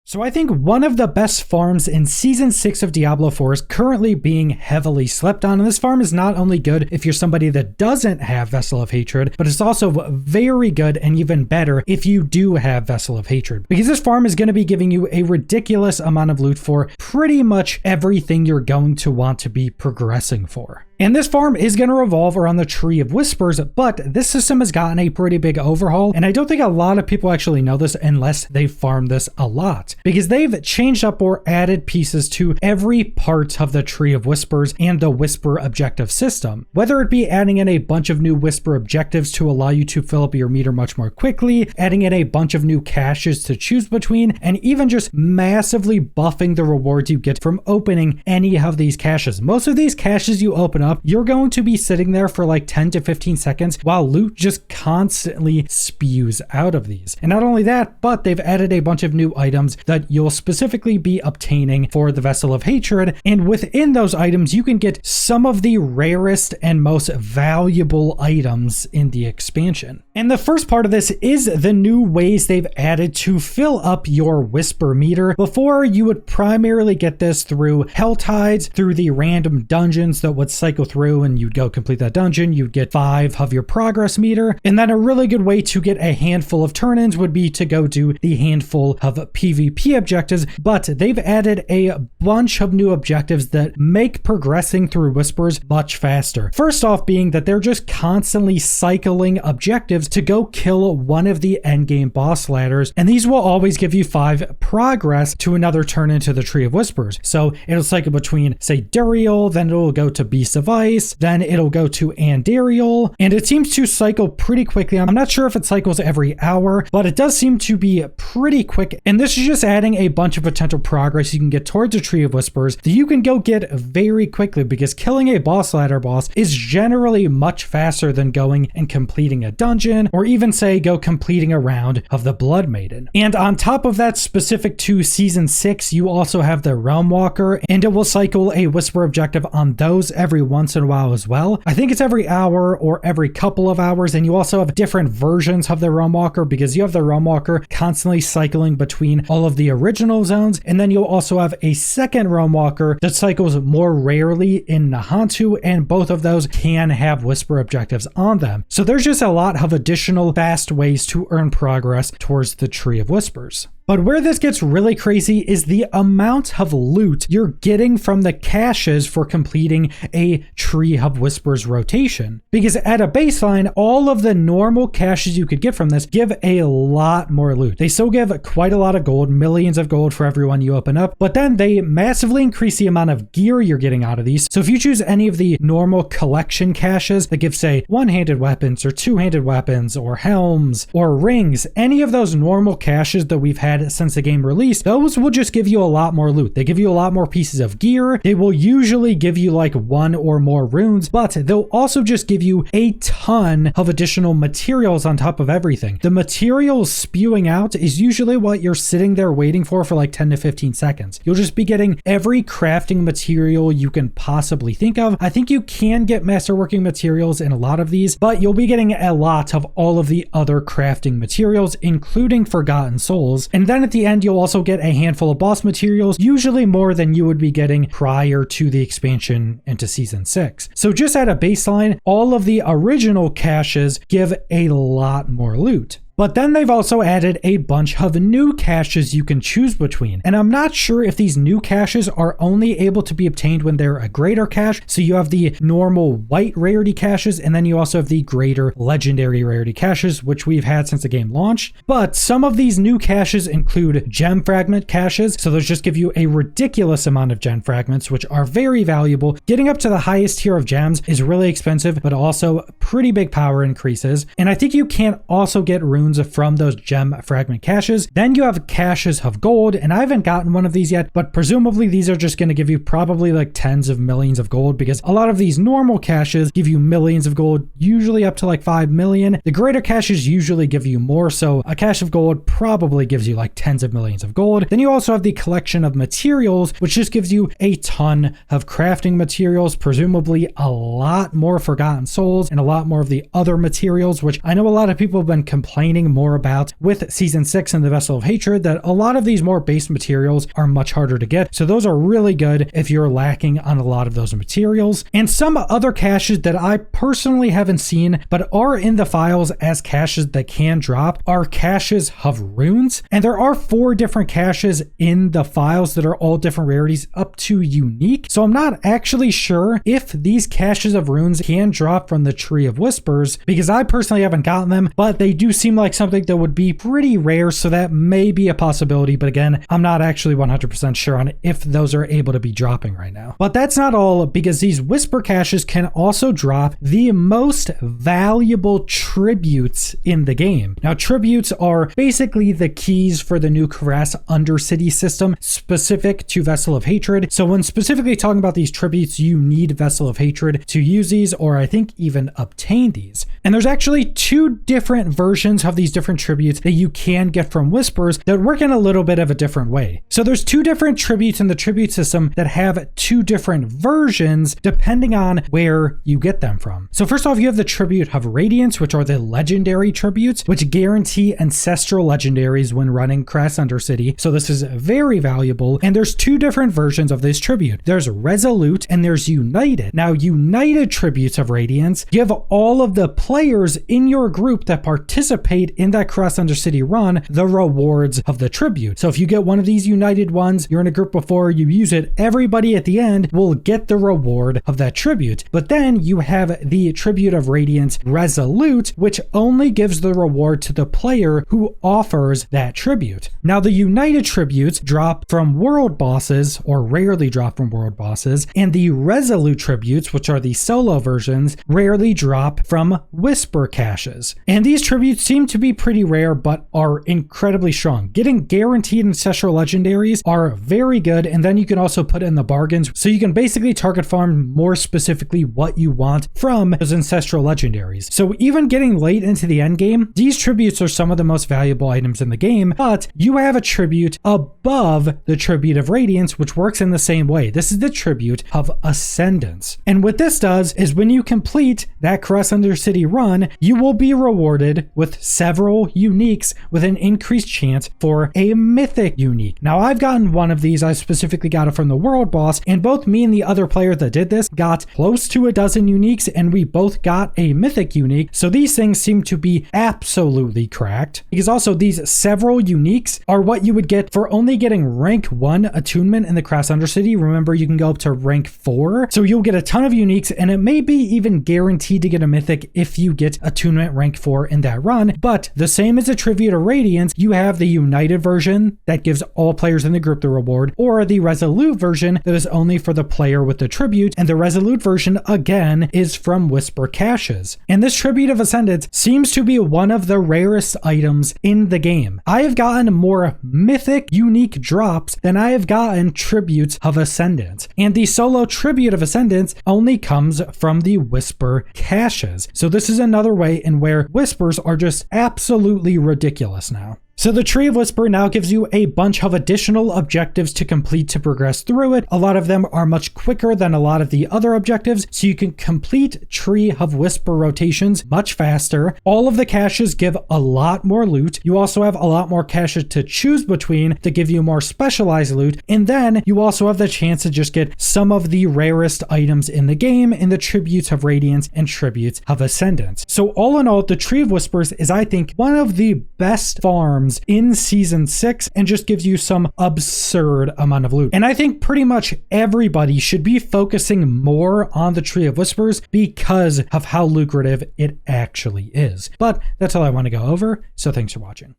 So I think one of the best farms in Season 6 of Diablo 4 is currently being heavily slept on. And this farm is not only good if you're somebody that doesn't have Vessel of Hatred, but it's also very good and even better if you do have Vessel of Hatred. Because this farm is going to be giving you a ridiculous amount of loot for pretty much everything you're going to want to be progressing for. And this farm is going to revolve around the Tree of Whispers, but this system has gotten a pretty big overhaul, and I don't think a lot of people actually know this unless they've farmed this a lot, because they've changed up or added pieces to every part of the Tree of Whispers and the Whisper objective system. Whether it be adding in a bunch of new Whisper objectives to allow you to fill up your meter much more quickly, adding in a bunch of new caches to choose between, and even just massively buffing the rewards you get from opening any of these caches. Most of these caches you open up, you're going to be sitting there for like 10 to 15 seconds while loot just constantly spews out of these. And not only that, but they've added a bunch of new items that you'll specifically be obtaining for the Vessel of Hatred. And within those items, you can get some of the rarest and most valuable items in the expansion. And the first part of this is the new ways they've added to fill up your Whisper meter. Before, you would primarily get this through Hell Tides, through the random dungeons that would cycle through, and you'd go complete that dungeon, you'd get 5 of your progress meter. And then a really good way to get a handful of turn-ins would be to go do the handful of PvP objectives, but they've added a bunch of new objectives that make progressing through Whispers much faster. First off being that they're just constantly cycling objectives to go kill one of the endgame boss ladders, and these will always give you 5 progress to another turn into the Tree of Whispers. So it'll cycle between, say, Duriel, then it'll go to Beast of Ice, then it'll go to Andariel, and it seems to cycle pretty quickly. I'm not sure if it cycles every hour, but it does seem to be pretty quick, and this is just adding a bunch of potential progress you can get towards a Tree of Whispers that you can go get very quickly, because killing a boss ladder boss is generally much faster than going and completing a dungeon, or even say go completing a round of the Blood Maiden. And on top of that, specific to Season 6, you also have the Realm Walker, and it will cycle a Whisper objective on those every once in a while as well. I think it's every hour or every couple of hours, and you also have different versions of the Realm Walker, because you have the Realm Walker constantly cycling between all of the original zones, and then you'll also have a second Realm Walker that cycles more rarely in Nahantu, and both of those can have Whisper objectives on them. So there's just a lot of additional fast ways to earn progress towards the Tree of Whispers. But where this gets really crazy is the amount of loot you're getting from the caches for completing a Tree of Whispers rotation. Because at a baseline, all of the normal caches you could get from this give a lot more loot. They still give quite a lot of gold, millions of gold for every one you open up, but then they massively increase the amount of gear you're getting out of these. So if you choose any of the normal collection caches that give, say, one-handed weapons or two-handed weapons or helms or rings, any of those normal caches that we've had since the game release, those will just give you a lot more loot. They give you a lot more pieces of gear. They will usually give you like 1 or more runes, but they'll also just give you a ton of additional materials on top of everything. The materials spewing out is usually what you're sitting there waiting for like 10 to 15 seconds. You'll just be getting every crafting material you can possibly think of. I think you can get masterworking materials in a lot of these, but you'll be getting a lot of all of the other crafting materials, including Forgotten Souls. And then at the end, you'll also get a handful of boss materials, usually more than you would be getting prior to the expansion into Season 6. So just at a baseline, all of the original caches give a lot more loot. But then they've also added a bunch of new caches you can choose between. And I'm not sure if these new caches are only able to be obtained when they're a greater cache. So you have the normal white rarity caches, and then you also have the greater legendary rarity caches, which we've had since the game launched. But some of these new caches include gem fragment caches. So those just give you a ridiculous amount of gem fragments, which are very valuable. Getting up to the highest tier of gems is really expensive, but also pretty big power increases. And I think you can also get runes from those gem fragment caches. Then you have caches of gold, and I haven't gotten one of these yet, but presumably these are just going to give you probably like tens of millions of gold, because a lot of these normal caches give you millions of gold, usually up to like 5 million. The greater caches usually give you more, so a cache of gold probably gives you like tens of millions of gold. Then you also have the collection of materials, which just gives you a ton of crafting materials, presumably a lot more Forgotten Souls and a lot more of the other materials, which I know a lot of people have been complaining complaining more about with Season 6 and the Vessel of Hatred, that a lot of these more base materials are much harder to get. So those are really good if you're lacking on a lot of those materials. And some other caches that I personally haven't seen, but are in the files as caches that can drop, are caches of runes. And there are 4 different caches in the files that are all different rarities up to unique. So I'm not actually sure if these caches of runes can drop from the Tree of Whispers, because I personally haven't gotten them, but they do seem like something that would be pretty rare. So that may be a possibility. But again, I'm not actually 100% sure on if those are able to be dropping right now. But that's not all, because these Whisper caches can also drop the most valuable tributes in the game. Now, tributes are basically the keys for the new Carras Undercity system specific to Vessel of Hatred. So when specifically talking about these tributes, you need Vessel of Hatred to use these, or I think even obtain these. And there's actually 2 different versions of these different tributes that you can get from Whispers that work in a little bit of a different way. So there's 2 different tributes in the tribute system that have 2 different versions depending on where you get them from. So first off, you have the Tribute of Radiance, which are the legendary tributes, which guarantee ancestral legendaries when running Carras Undercity. So this is very valuable. And there's 2 different versions of this tribute. There's Resolute and there's United. Now, United Tributes of Radiance give all of the players in your group that participate in that Carras Undercity run the rewards of the tribute. So if you get one of these United ones, you're in a group before, you use it, everybody at the end will get the reward of that tribute. But then you have the Tribute of Radiance Resolute, which only gives the reward to the player who offers that tribute. Now, the United tributes drop from world bosses, or rarely drop from world bosses, and the Resolute tributes, which are the solo versions, rarely drop from Whisper caches. And these tributes seem to be pretty rare, but are incredibly strong. Getting guaranteed ancestral legendaries are very good, and then you can also put in the bargains, so you can basically target farm more specifically what you want from those ancestral legendaries. So even getting late into the end game, these tributes are some of the most valuable items in the game, but you have a tribute above the Tribute of Radiance, which works in the same way. This is the Tribute of Ascendance. And what this does is when you complete that Carras Undercity run, you will be rewarded with several uniques with an increased chance for a mythic unique. Now, I've gotten one of these. I specifically got it from the world boss, and both me and the other player that did this got close to a dozen uniques, and we both got a mythic unique. So these things seem to be absolutely cracked, because also these several uniques are what you would get for only getting rank 1 attunement in the Carras Undercity. Remember, you can go up to rank 4. So you'll get a ton of uniques, and it may be even guaranteed to get a mythic if you get attunement rank 4 in that run. But the same as the Tribute of Radiance, you have the United version that gives all players in the group the reward, or the Resolute version that is only for the player with the tribute. And the Resolute version, again, is from Whisper caches. And this Tribute of Ascendance seems to be one of the rarest items in the game. I have gotten more mythic unique drops than I have gotten tributes of Ascendance. And the solo Tribute of Ascendance only comes from the Whisper caches. So this is another way in where Whispers are just absolutely ridiculous now. So the Tree of Whisper now gives you a bunch of additional objectives to complete to progress through it. A lot of them are much quicker than a lot of the other objectives, so you can complete Tree of Whisper rotations much faster. All of the caches give a lot more loot. You also have a lot more caches to choose between to give you more specialized loot. And then you also have the chance to just get some of the rarest items in the game in the Tributes of Radiance and Tributes of Ascendance. So all in all, the Tree of Whispers is, I think, one of the best farms in Season 6 and just gives you some absurd amount of loot. And I think pretty much everybody should be focusing more on the Tree of Whispers because of how lucrative it actually is. But that's all I want to go over, so thanks for watching.